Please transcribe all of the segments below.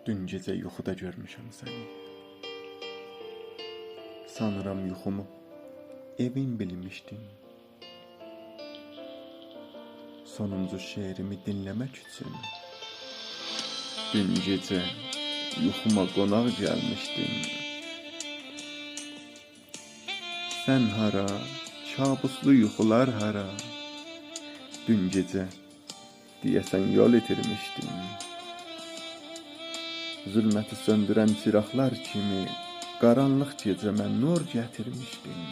Dün gece yuxuda görmüşəm səni. Sanıram yuxumu evin bilmişdin. Sonuncu şeirimi dinləmək üçün dün gecə yuxuma qonaq gəlmişdin. Sən hara, kabuslu yuxular hara? Dün gecə deyəsən yol itirmişdin. Zülməti söndürən çıraqlar kimi qaranlıq gecəmə nur gətirmişdin.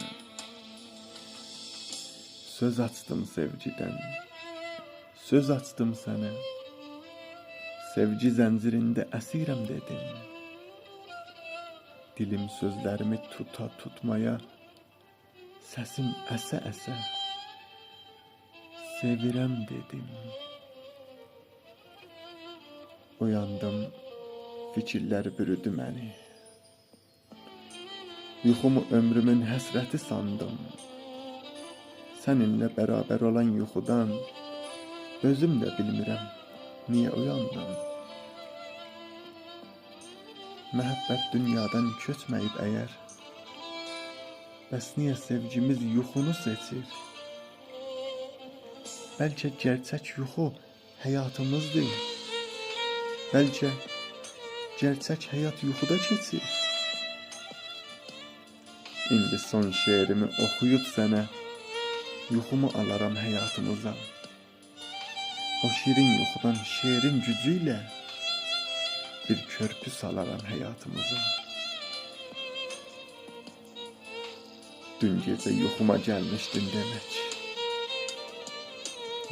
Söz açdım sevgidən, söz açdım sənə. Sevgi zəncirində əsirəm dedin. Dilim sözlərimi tutmaya, səsim əsə-əsə. Sevirəm dedim. Uyandım, fikirlər bürüdü məni. Yuxumu ömrümün həsrəti sandım. Səninlə bərabər olan yuxudan özüm də bilmirəm niyə uyandım. Məhəbbət dünyadan köçməyib əgər, bəs niyə sevgimiz yuxunu seçir? Bəlkə gerçək yuxu həyatımızdır. Bəlkə gerçək həyat yuxuda keçir. İndi son şeirimi oxuyub sənə yuxumu alaram həyatımıza. O şirin yuxudan şeirin gücü ilə bir körpü salaram həyatımıza. Dün gecə yuxuma gəlmişdin demək.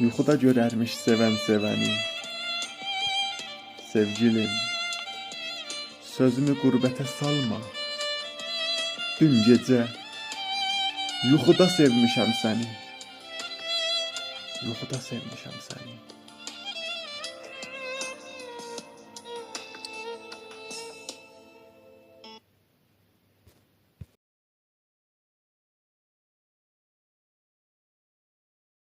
Yuxuda görərmiş sevən sevəni. Sevgilim, sözümü qürbətə salma. Dün gecə yuxuda sevmişəm səni. Yuxuda sevmişəm səni.